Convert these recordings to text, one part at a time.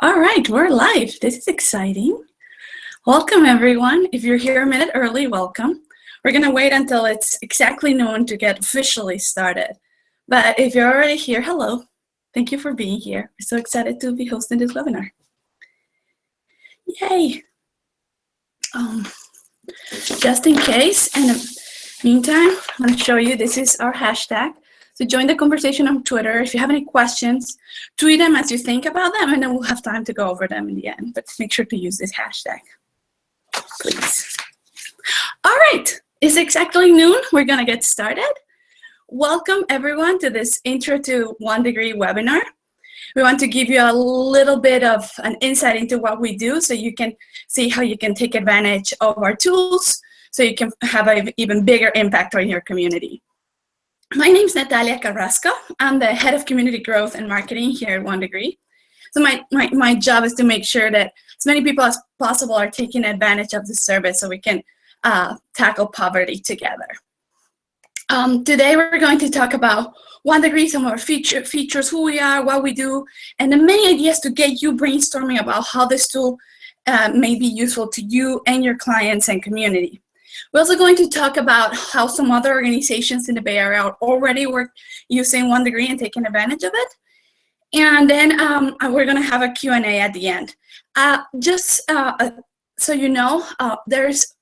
All right, we're live. This is exciting. Welcome, everyone. If you're here a minute early, welcome. We're going to wait until it's exactly noon to get officially started. But if you're already here, hello. Thank you for being here. We're so excited to be hosting this webinar. Yay. Just in case, in the meantime, I'm going to show you, this is our hashtag. So join the conversation on Twitter. If you have any questions, tweet them as you think about them, and then we'll have time to go over them in the end. But make sure to use this hashtag, please. All right, it's exactly noon. We're going to get started. Welcome, everyone, to this Intro to 1 Degree webinar. We want to give you a little bit of an insight into what we do so you can see how you can take advantage of our tools so you can have an even bigger impact on your community. My name is Natalia Carrasco. I'm the head of community growth and marketing here at 1 Degree. So my job is to make sure that as many people as possible are taking advantage of the service so we can tackle poverty together. Today we're going to talk about 1 Degree, some of our features, who we are, what we do, and the many ideas to get you brainstorming about how this tool may be useful to you and your clients and community. We're also going to talk about how some other organizations in the Bay Area are already using 1 Degree and taking advantage of it. And then we're going to have a Q&A at the end. So you know, there's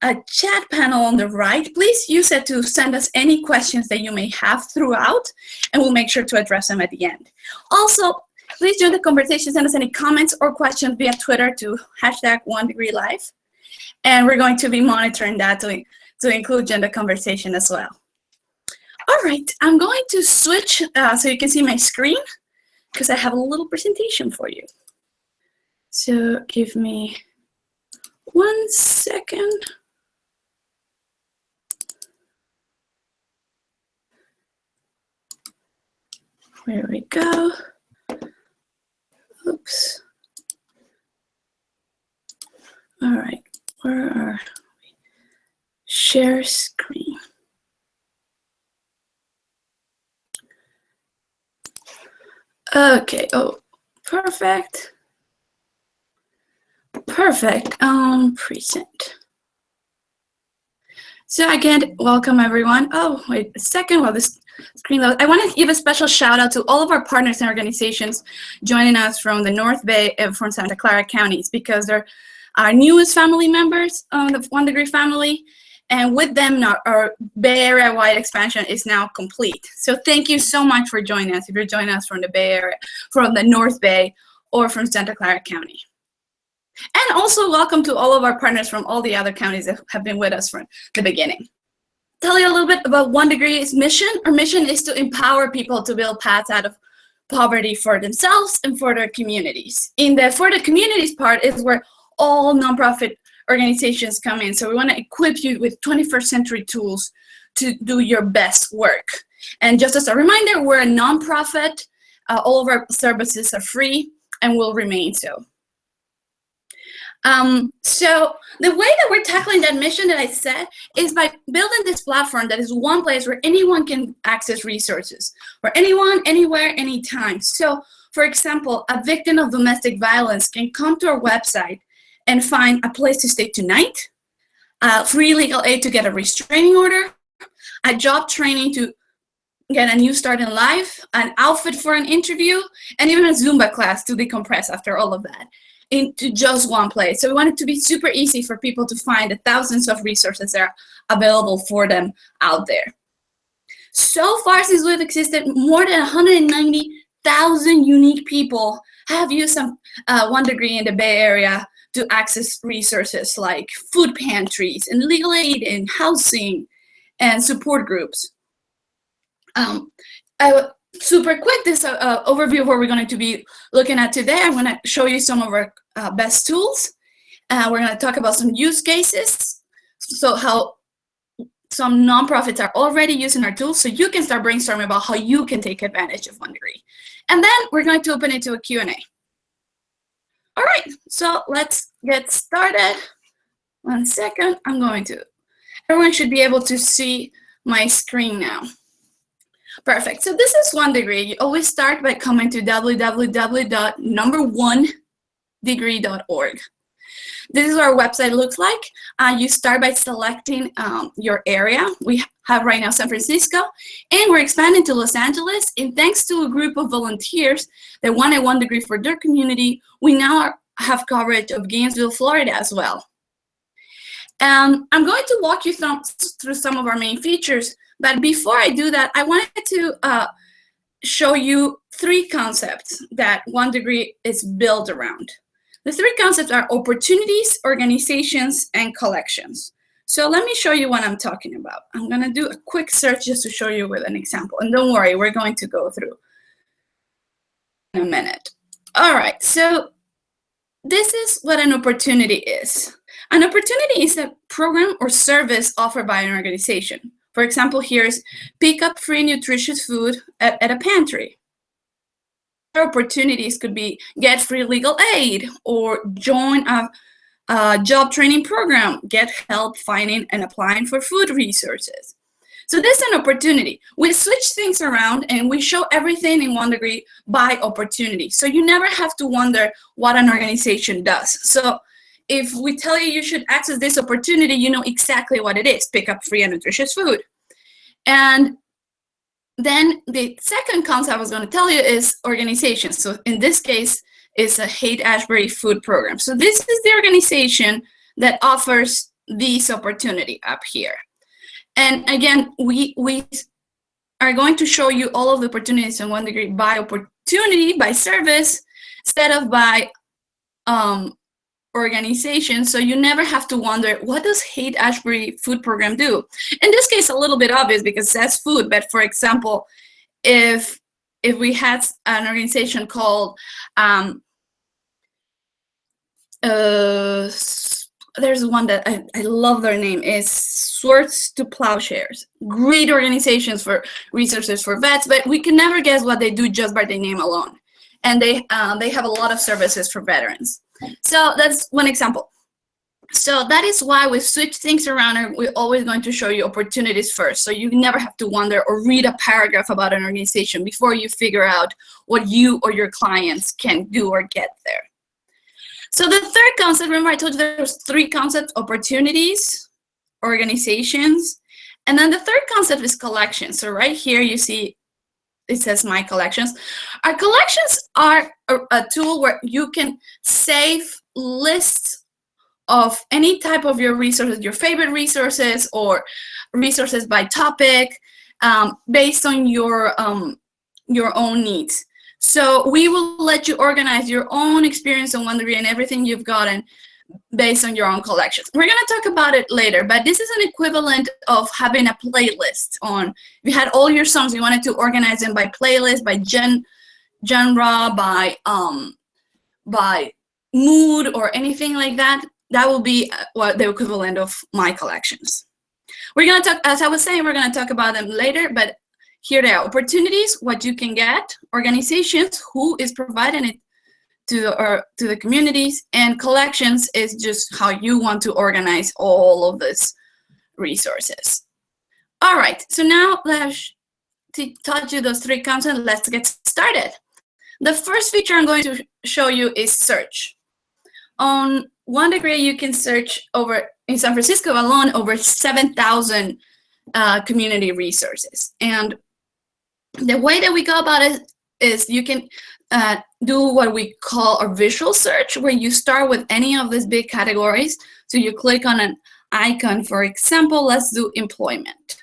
a chat panel on the right. Please use it to send us any questions that you may have throughout, and we'll make sure to address them at the end. Also, please join the conversation. Send us any comments or questions via Twitter to hashtag 1 Degree Live. And we're going to be monitoring that to include in the conversation as well. All right, I'm going to switch so you can see my screen because I have a little presentation for you. So give me 1 second. There we go. Oops. All right. Where are we? Share screen. Okay. Oh, perfect. Perfect. Present. So again, welcome everyone. Oh, wait a second while this screen loads. I want to give a special shout out to all of our partners and organizations joining us from the North Bay and from Santa Clara counties because they're our newest family members of the 1 Degree family, and with them, our Bay Area-wide expansion is now complete. So thank you so much for joining us, if you're joining us from the Bay Area, from the North Bay, or from Santa Clara County. And also welcome to all of our partners from all the other counties that have been with us from the beginning. Tell you a little bit about 1 Degree's mission. Our mission is to empower people to build paths out of poverty for themselves and for their communities. In the for the communities part is where all nonprofit organizations come in. So we want to equip you with 21st century tools to do your best work. And just as a reminder, we're a nonprofit. All of our services are free and will remain so. So the way that we're tackling that mission that I said is by building this platform that is one place where anyone can access resources, where anyone, anywhere, anytime. So for example, a victim of domestic violence can come to our website and find a place to stay tonight, free legal aid to get a restraining order, a job training to get a new start in life, an outfit for an interview, and even a Zumba class to decompress after all of that into just one place. So we want it to be super easy for people to find the thousands of resources that are available for them out there. So far since we've existed, more than 190,000 unique people have used some 1 Degree in the Bay Area to access resources like food pantries and legal aid and housing and support groups. Super quick, this overview of what we're going to be looking at today. I'm going to show you some of our best tools. We're going to talk about some use cases, so how some nonprofits are already using our tools so you can start brainstorming about how you can take advantage of 1 Degree. And then we're going to open it to a Q&A. All right, so let's get started. 1 second, everyone should be able to see my screen now. Perfect. So this is one degree. You always start by coming to www.number1degree.org. This is what our website looks like. You start by selecting your area. We have right now San Francisco, and we're expanding to Los Angeles. And thanks to a group of volunteers that wanted one degree for their community, we now have coverage of Gainesville, Florida as well. I'm going to walk you through some of our main features, but before I do that, I wanted to show you 3 concepts that one degree is built around. The 3 concepts are opportunities, organizations, and collections. So let me show you what I'm talking about. I'm going to do a quick search just to show you with an example. And don't worry, we're going to go through in a minute. All right, so this is what an opportunity is. An opportunity is a program or service offered by an organization. For example, here's pick up free nutritious food at a pantry. Opportunities could be get free legal aid or join a job training program, get help finding and applying for food resources. So this is an opportunity. We switch things around and we show everything in one degree by opportunity. So you never have to wonder what an organization does. So if we tell you you should access this opportunity, you know exactly what it is, pick up free and nutritious food. And then the second concept I was going to tell you is organization. So in this case, it's a Haight-Ashbury food program. So this is the organization that offers this opportunity up here. And again, we are going to show you all of the opportunities in one degree by opportunity, by service, instead of by organization, so you never have to wonder, what does Haight-Ashbury food program do? In this case, a little bit obvious because it says food, but for example, if we had an organization called, there's one that I love their name, is Swords to Plowshares. Great organizations for resources for vets, but we can never guess what they do just by their name alone. And they have a lot of services for veterans. So that's one example. So that is why we switch things around and we're always going to show you opportunities first. So you never have to wonder or read a paragraph about an organization before you figure out what you or your clients can do or get there. So the third concept, remember I told you there's 3 concepts: opportunities, organizations, and then the third concept is collections. So right here you see it says My Collections. Our collections are a tool where you can save lists of any type of your resources, your favorite resources or resources by topic, based on your own needs. So we will let you organize your own experience in one degree and everything you've gotten based on your own collections. We're going to talk about it later, but this is an equivalent of having a playlist on. If you had all your songs, you wanted to organize them by playlist, by genre, by mood, or anything like that. That will be what the equivalent of My Collections. We're going to talk, as I was saying, we're going to talk about them later, but here they are. Opportunities, what you can get. Organizations, who is providing it to the communities, and collections is just how you want to organize all of these resources. All right, so now let's taught you those 3 concepts. Let's get started. The first feature I'm going to show you is search. On one degree, you can search over, in San Francisco alone, over 7,000 community resources. And the way that we go about it is you can do what we call a visual search, where you start with any of these big categories. So you click on an icon. For example, let's do employment.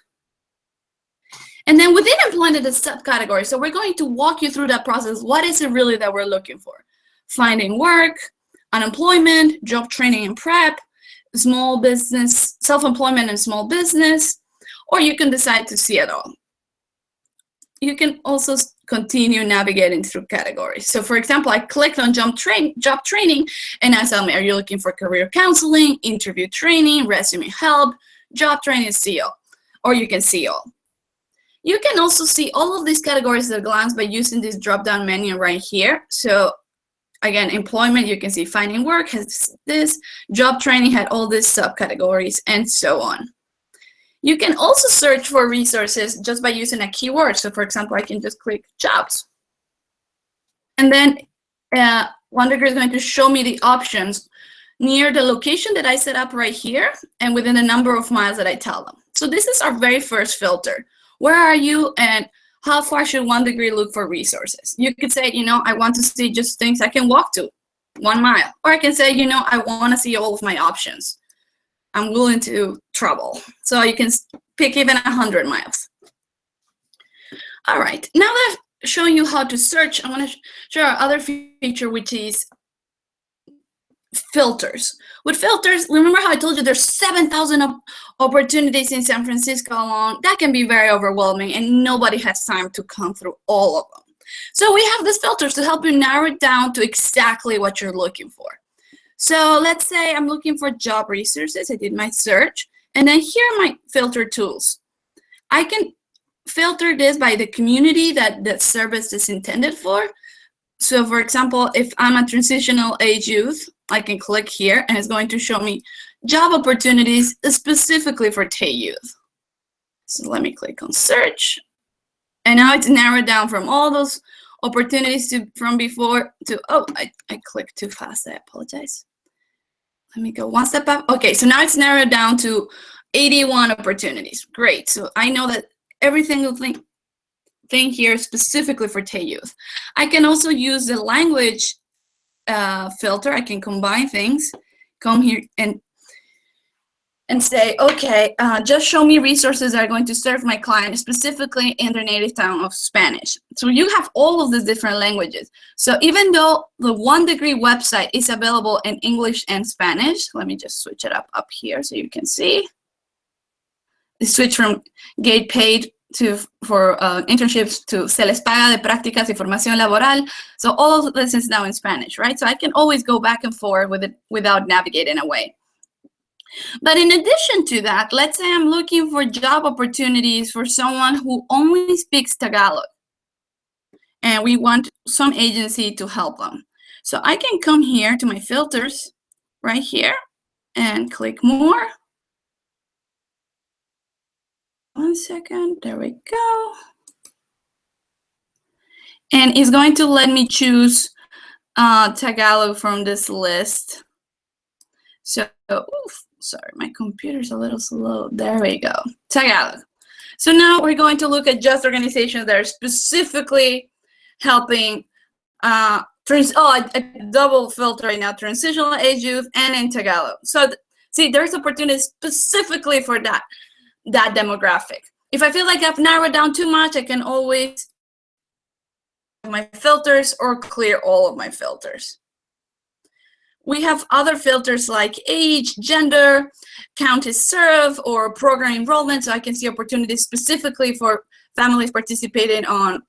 And then within employment, the subcategory. So we're going to walk you through that process. What is it really that we're looking for? Finding work, unemployment, job training and prep, small business, self-employment and small business, or you can decide to see it all. You can also continue navigating through categories. So for example, I clicked on job training, and I said, are you looking for career counseling, interview training, resume help, job training, see all, or you can see all. You can also see all of these categories at a glance by using this drop-down menu right here. So again, employment, you can see finding work has this, job training had all these subcategories, and so on. You can also search for resources just by using a keyword. So for example, I can just click jobs. And then OneDegree is going to show me the options near the location that I set up right here and within the number of miles that I tell them. So this is our very first filter. Where are you and how far should OneDegree look for resources? You could say, I want to see just things I can walk to 1 mile. Or I can say, I want to see all of my options. I'm willing to travel. So you can pick even 100 miles. All right, now that I've shown you how to search, I want to show our other feature, which is filters. With filters, remember how I told you there's 7,000 opportunities in San Francisco alone? That can be very overwhelming and nobody has time to come through all of them. So we have these filters to help you narrow it down to exactly what you're looking for. So let's say I'm looking for job resources. I did my search and then here are my filter tools. I can filter this by the community that the service is intended for. So for example, if I'm a transitional age youth, I can click here and it's going to show me job opportunities specifically for TAY youth. So let me click on search. And now it's narrowed down from all those opportunities from before to, oh, I clicked too fast, I apologize. Let me go one step up. Okay, so now it's narrowed down to 81 opportunities. Great, so I know that every single thing here specifically for TAY youth. I can also use the language filter. I can combine things, come here and say, okay, just show me resources that are going to serve my client specifically in their native tongue of Spanish. So you have all of these different languages. So even though the OneDegree website is available in English and Spanish, let me just switch it up here so you can see. Switch from Get Paid for internships to Se les paga de prácticas y formación laboral. So all of this is now in Spanish, right? So I can always go back and forth with it without navigating away. But in addition to that, let's say I'm looking for job opportunities for someone who only speaks Tagalog. And we want some agency to help them. So I can come here to my filters right here and click more. One second, there we go. And it's going to let me choose Tagalog from this list. So, oof, sorry, my computer's a little slow. There we go, Tagalog. So now we're going to look at just organizations that are specifically helping, I double filter right now, transitional age youth and in Tagalog. So see, there's opportunities specifically for that demographic. If I feel like I've narrowed down too much, I can always my filters or clear all of my filters. We have other filters like age, gender, county serve, or program enrollment, so I can see opportunities specifically for families participating on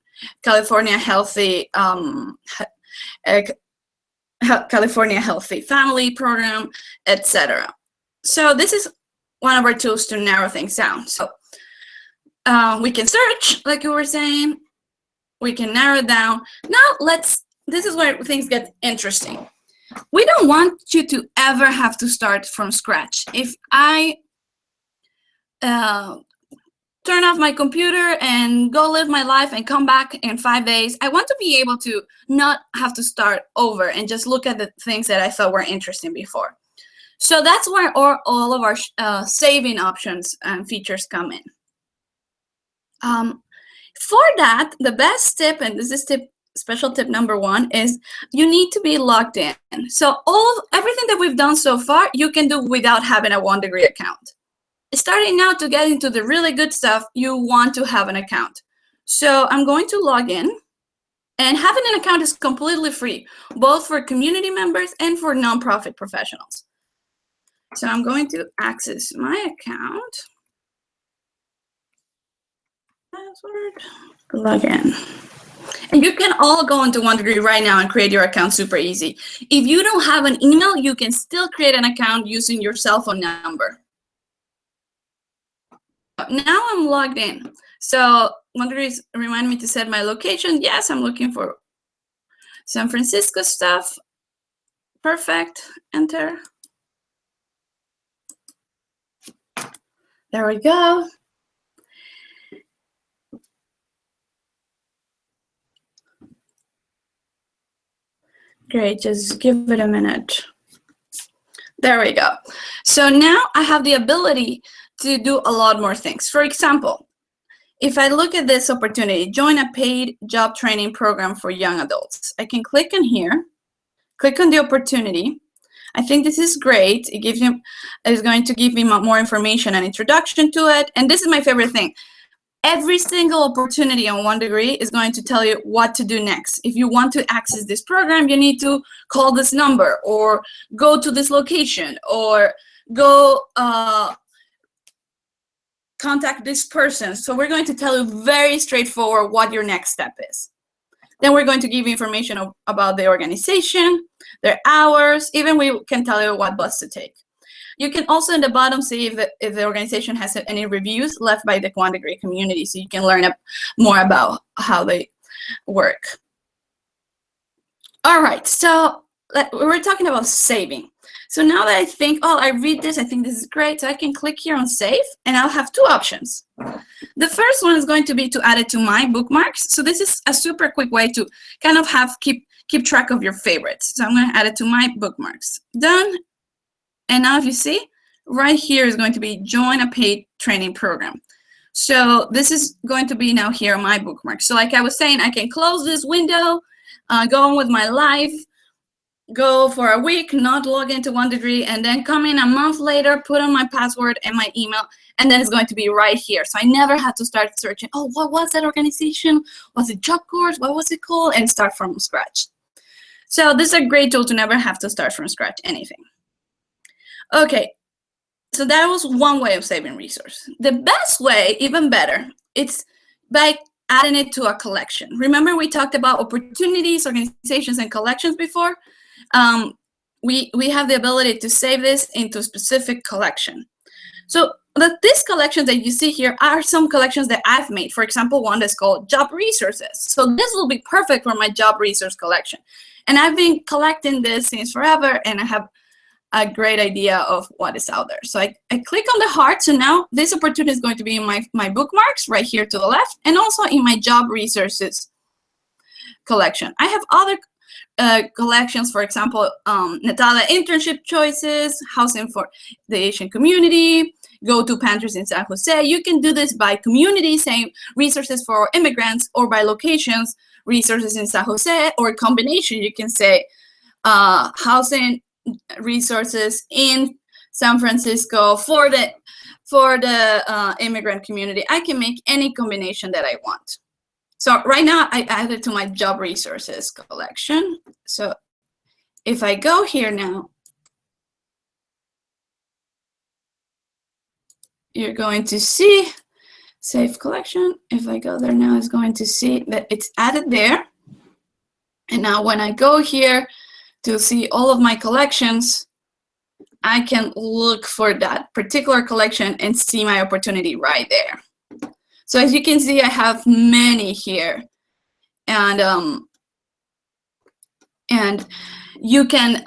California Healthy California Healthy Family Program, etc. So this is one of our tools to narrow things down. So we can search, like we were saying. We can narrow it down. Now this is where things get interesting. We don't want you to ever have to start from scratch. If I turn off my computer and go live my life and come back in 5 days, I want to be able to not have to start over and just look at the things that I thought were interesting before. So that's where all of our saving options and features come in. For that, the best tip, and this is special tip number 1, is you need to be logged in. So everything that we've done so far, you can do without having a OneDegree account. Starting now to get into the really good stuff, you want to have an account. So I'm going to log in, and having an account is completely free, both for community members and for nonprofit professionals. So I'm going to access my account. Password, log in. And you can all go into OneDegree right now and create your account super easy. If you don't have an email, you can still create an account using your cell phone number. Now I'm logged in. So OneDegree reminded me to set my location. Yes, I'm looking for San Francisco stuff. Perfect. Enter. There we go. Great, just give it a minute. There we go. So now I have the ability to do a lot more things. For example, if I look at this opportunity, join a paid job training program for young adults. I can click on here, click on the opportunity. I think this is great. It's going to give me more information and introduction to it. And this is my favorite thing. Every single opportunity on One Degree is going to tell you what to do next. If you want to access this program, you need to call this number or go to this location or go contact this person. So we're going to tell you very straightforward what your next step is. Then we're going to give you information about the organization, their hours, even we can tell you what bus to take. You can also in the bottom see if the organization has any reviews left by the One Degree community, so you can learn more about how they work. All right, so we're talking about saving. So now that I think, oh, I read this, I think this is great, so I can click here on save, and I'll have two options. The first one is going to be to add it to my bookmarks. So this is a super quick way to kind of keep track of your favorites. So I'm going to add it to my bookmarks. Done. And now if you see, right here is going to be join a paid training program. So this is going to be now here on my bookmark. So like I was saying, I can close this window, go on with my life, go for a week, not log into One Degree, and then come in a month later, put on my password and my email, and then it's going to be right here. So I never had to start searching, oh, what was that organization? Was it job course? What was it called? And start from scratch. So this is a great tool to never have to start from scratch anything. Okay, so that was one way of saving resources. The best way, even better, it's by adding it to a collection. Remember we talked about opportunities, organizations, and collections before? We have the ability to save this into a specific collection. So these collections that you see here are some collections that I've made. For example, one that's called Job Resources. So this will be perfect for my job resource collection. And I've been collecting this since forever, and I have a great idea of what is out there. So I click on the heart. So now this opportunity is going to be in my bookmarks right here to the left, and also in my job resources collection. I have other collections, for example, Natalia internship choices, housing for the Asian community, go-to pantries in San Jose. You can do this by community, saying resources for immigrants, or by locations, resources in San Jose, or a combination. You can say housing resources in San Francisco for the immigrant community. I can make any combination that I want. So right now I added to my job resources collection. So if I go here now, you're going to see save collection. If I go there now, it's going to see that it's added there. And now when I go here to see all of my collections, I can look for that particular collection and see my opportunity right there. So as you can see, I have many here, and you can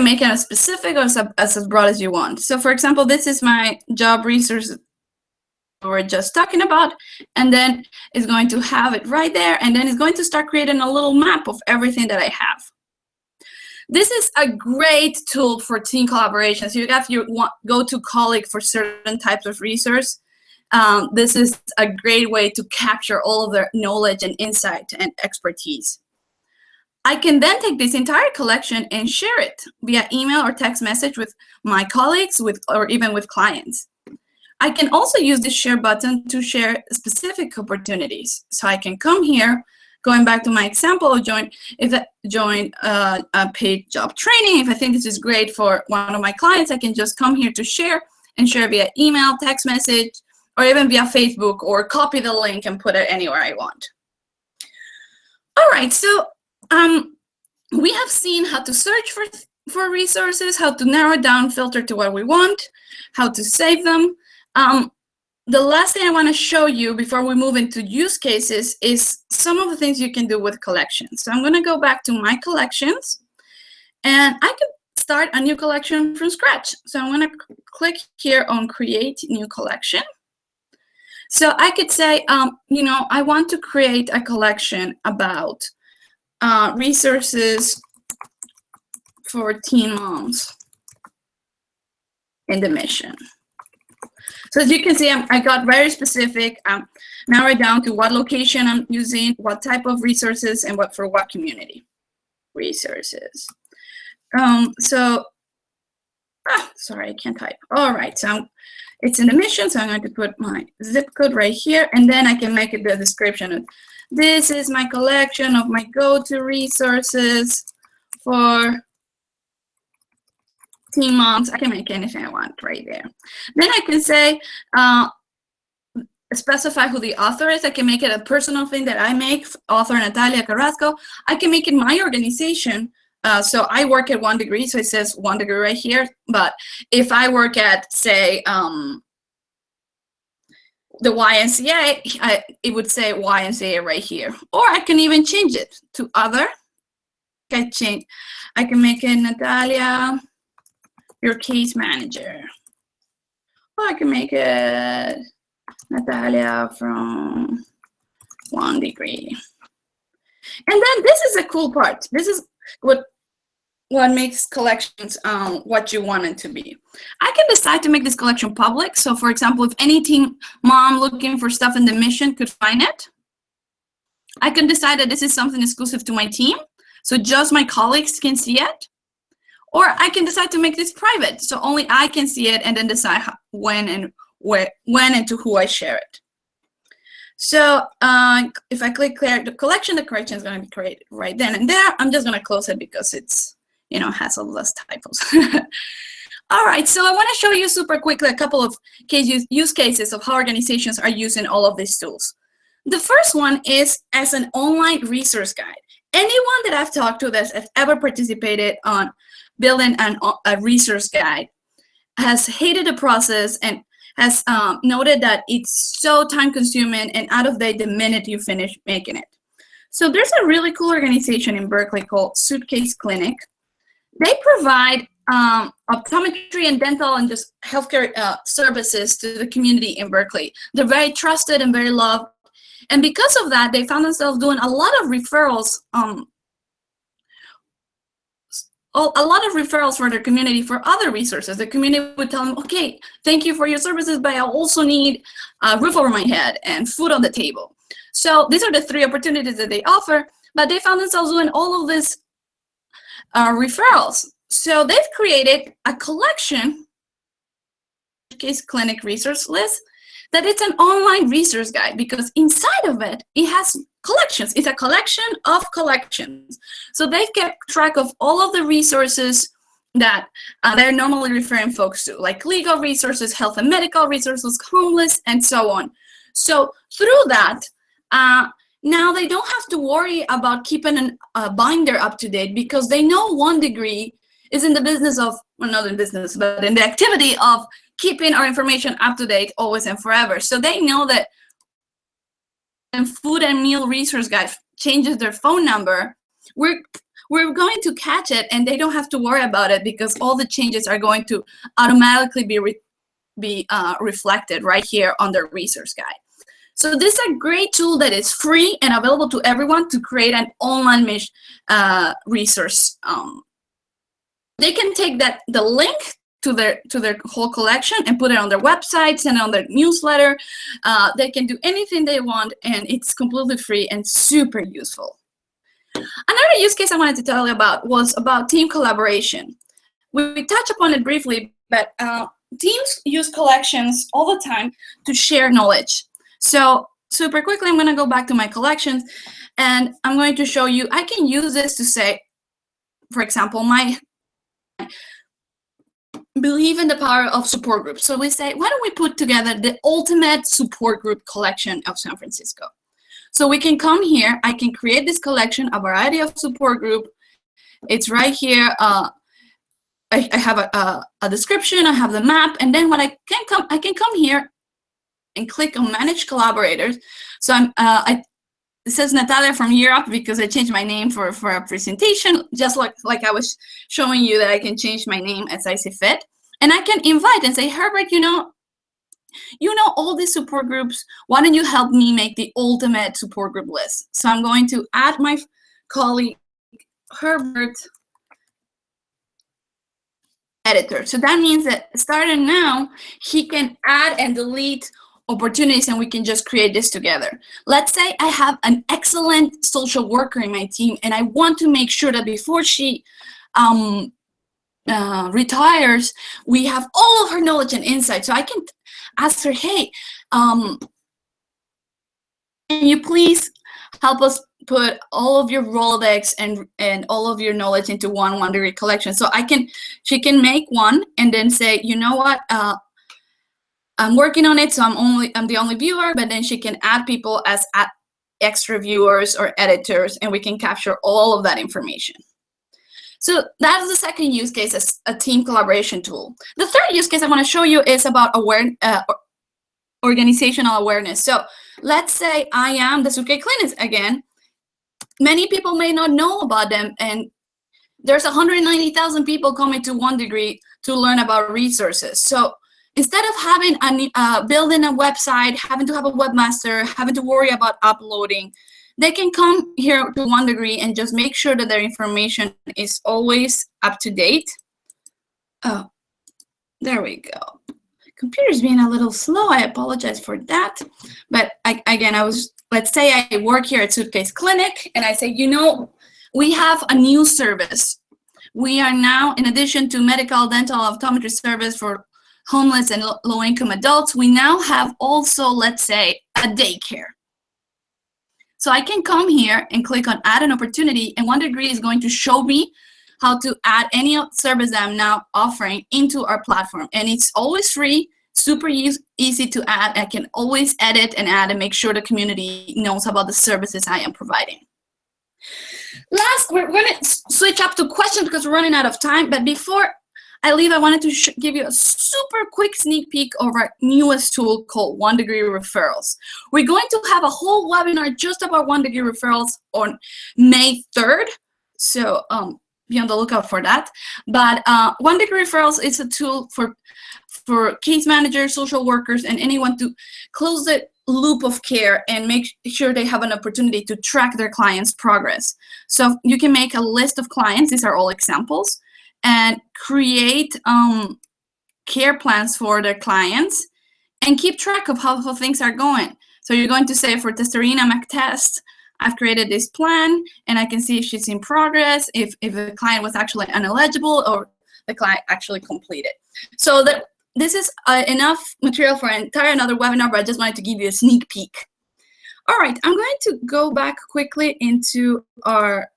make it as specific or as broad as you want. So for example, this is my job resource we were just talking about, and then it's going to have it right there, and then it's going to start creating a little map of everything that I have. This is a great tool for team collaboration. So if you go to colleague for certain types of resource, this is a great way to capture all of their knowledge and insight and expertise. I can then take this entire collection and share it via email or text message with my colleagues, or even with clients. I can also use this share button to share specific opportunities. So I can come here, going back to my example of join a paid job training. If I think this is great for one of my clients, I can just come here to share and share via email, text message, or even via Facebook, or copy the link and put it anywhere I want. All right, so we have seen how to search for resources, how to narrow down, filter to what we want, how to save them. The last thing I want to show you before we move into use cases is some of the things you can do with collections. So I'm going to go back to my collections, and I can start a new collection from scratch. So I'm going to click here on Create New Collection. So I could say, I want to create a collection about resources for teen moms in the mission. So as you can see, I got very specific, narrowed down to what location I'm using, what type of resources, and for what community. Resources. Sorry, I can't type. All right, so it's in the mission, so I'm going to put my zip code right here, and then I can make it the description. This is my collection of my go-to resources for teen moms. I can make anything I want right there. Then I can say, specify who the author is. I can make it a personal thing that I make, author Natalia Carrasco. I can make it my organization. So I work at 1 Degree, so it says 1 Degree right here. But if I work at, say, the YMCA, it would say YMCA right here. Or I can even change it to other. I can make it Natalia, your case manager. Or I can make it Natalia from 1 Degree. And then this is a cool part. This is what makes collections what you want it to be. I can decide to make this collection public. So for example, if any teen mom looking for stuff in the mission could find it, I can decide that this is something exclusive to my team. So just my colleagues can see it. Or I can decide to make this private. So only I can see it and then decide when and to who I share it. So if I click clear the collection is going to be created right then and there. I'm just going to close it because it's, has a less typos. All right, so I want to show you super quickly a couple of use cases of how organizations are using all of these tools. The first one is as an online resource guide. Anyone that I've talked to that has ever participated on building a resource guide has hated the process and has noted that it's so time-consuming and out of date the minute you finish making it. So there's a really cool organization in Berkeley called Suitcase Clinic. They provide optometry and dental and just healthcare services to the community in Berkeley. They're very trusted and very loved. And because of that, they found themselves doing a lot of referrals for their community for other resources. The community would tell them, okay, thank you for your services, but I also need a roof over my head and food on the table. So these are the 3 opportunities that they offer, but they found themselves doing all of these referrals. So they've created a collection, Case Clinic resource list, that it's an online resource guide because inside of it, it has collections. It's a collection of collections. So they've kept track of all of the resources that they're normally referring folks to, like legal resources, health and medical resources, homeless, and so on. So through that, now they don't have to worry about keeping a binder up to date because they know 1 Degree is in the business of, well, not in business, but in the activity of keeping our information up to date always and forever. So they know that when Food and Meal Resource Guide changes their phone number, we're going to catch it and they don't have to worry about it because all the changes are going to automatically be reflected right here on their resource guide. So this is a great tool that is free and available to everyone to create an online resource. They can take the link to their whole collection and put it on their websites and on their newsletter. They can do anything they want, and it's completely free and super useful. Another use case I wanted to tell you about was about team collaboration. We touched upon it briefly, but teams use collections all the time to share knowledge. So super quickly, I'm going to go back to my collections, and I'm going to show you, I can use this to say, for example, my believe in the power of support groups. So we say, why don't we put together the ultimate support group collection of San Francisco? So we can come here, I can create this collection, a variety of support group. It's right here. I have a description, I have the map, and then I can come here and click on Manage Collaborators. So it says Natalia from Europe because I changed my name for a presentation, just like I was showing you that I can change my name as I see fit. And I can invite and say, Herbert, you know all these support groups. Why don't you help me make the ultimate support group list? So I'm going to add my colleague, Herbert, editor. So that means that starting now, he can add and delete opportunities and we can just create this together. Let's say I have an excellent social worker in my team and I want to make sure that before she retires, we have all of her knowledge and insight. So I can ask her, hey, can you please help us put all of your Rolodex and all of your knowledge into one degree collection? So she can make one and then say, you know what, I'm working on it, so I'm the only viewer, but then she can add people as extra viewers or editors, and we can capture all of that information. So that is the second use case as a team collaboration tool. The third use case I want to show you is about organizational awareness. So let's say I am the Suitcase Clinic again. Many people may not know about them, and there's 190,000 people coming to One Degree to learn about resources. So instead of having building a website, having to have a webmaster, having to worry about uploading, they can come here to One Degree and just make sure that their information is always up to date. Oh, there we go. Computer's being a little slow. I apologize for that. But let's say I work here at Suitcase Clinic and I say, you know, we have a new service. We are now, in addition to medical, dental, optometry service for homeless and low-income adults, we now have also, let's say, a daycare. So I can come here and click on add an opportunity, and One Degree is going to show me how to add any service that I'm now offering into our platform. And it's always free, super easy to add. I can always edit and add and make sure the community knows about the services I am providing. Last, we're going to switch up to questions because we're running out of time. But before I leave, I wanted to give you a super quick sneak peek of our newest tool called One Degree Referrals. We're going to have a whole webinar just about One Degree Referrals on May 3rd. So be on the lookout for that. But One Degree Referrals is a tool for case managers, social workers, and anyone to close the loop of care and make sure they have an opportunity to track their clients' progress. So you can make a list of clients. These are all examples. And create care plans for their clients and keep track of how things are going. So you're going to say, for Testarina McTest, I've created this plan and I can see if she's in progress, if the client was actually ineligible or the client actually completed. So this is enough material for another webinar, but I just wanted to give you a sneak peek. All right, I'm going to go back quickly into our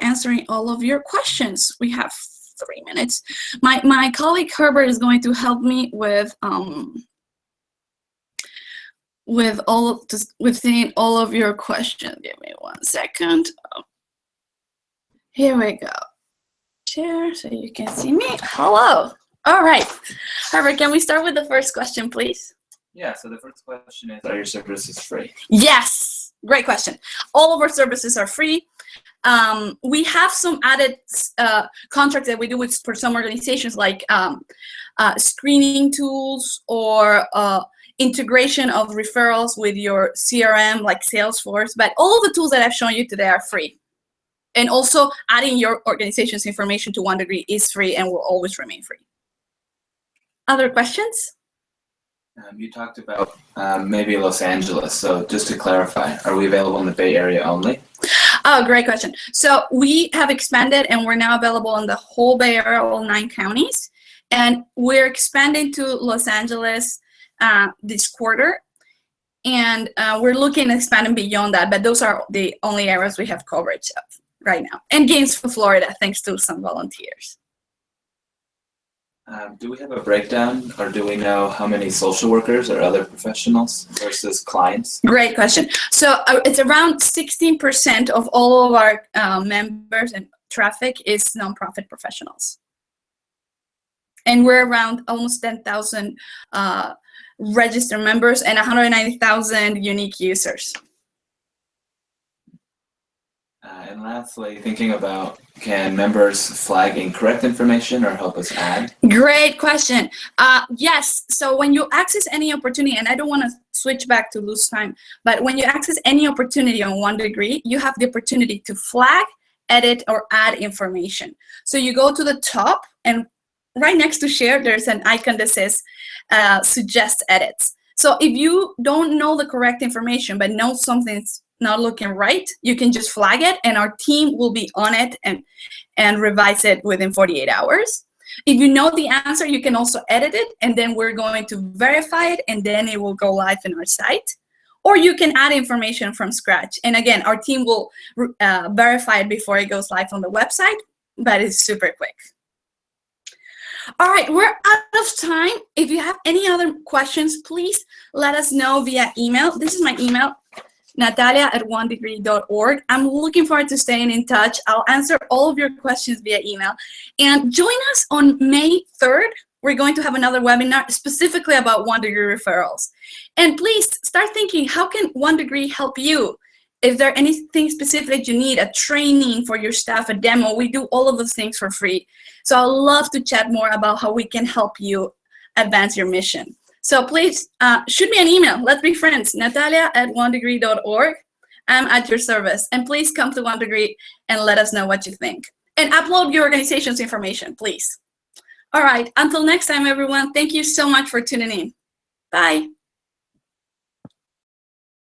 answering all of your questions. We have 3 minutes. My colleague Herbert is going to help me with seeing all of your questions. Give me 1 second. Oh. Here we go. Share so you can see me. Hello. All right. Herbert, can we start with the first question, please? Yeah, so the first question is, are your services free? Yes. Great question. All of our services are free. We have some added contracts that we do for some organizations, like screening tools or integration of referrals with your CRM, like Salesforce. But all the tools that I've shown you today are free. And also adding your organization's information to One Degree is free and will always remain free. Other questions? You talked about maybe Los Angeles. So just to clarify, are we available in the Bay Area only? Oh, great question. So we have expanded and we're now available in the whole Bay Area, all 9 counties. And we're expanding to Los Angeles this quarter. And we're looking at expanding beyond that, but those are the only areas we have coverage of right now. And Gainesville, Florida, thanks to some volunteers. Do we have a breakdown, or do we know how many social workers or other professionals versus clients? Great question. So it's around 16% of all of our members and traffic is nonprofit professionals. And we're around almost 10,000 registered members and 190,000 unique users. And lastly, thinking about, can members flag incorrect information or help us add? Great question. Yes, so when you access any opportunity, and I don't want to switch back to lose time, but when you access any opportunity on One Degree, you have the opportunity to flag, edit, or add information. So you go to the top, and right next to share, there's an icon that says suggest edits. So if you don't know the correct information, but know something's not looking right, you can just flag it, and our team will be on it and revise it within 48 hours. If you know the answer, you can also edit it, and then we're going to verify it, and then it will go live in our site. Or you can add information from scratch. And again, our team will verify it before it goes live on the website, but it's super quick. All right, we're out of time. If you have any other questions, please let us know via email. This is my email, natalia@onedegree.org. I'm looking forward to staying in touch. I'll answer all of your questions via email. And join us on May 3rd. We're going to have another webinar specifically about One Degree referrals. And please start thinking, how can One Degree help you? If there anything specific you need, a training for your staff, a demo, we do all of those things for free. So I'd love to chat more about how we can help you advance your mission. So please shoot me an email. Let's be friends. Natalia@onedegree.org. I'm at your service. And please come to One Degree and let us know what you think. And upload your organization's information, please. All right. Until next time, everyone. Thank you so much for tuning in. Bye.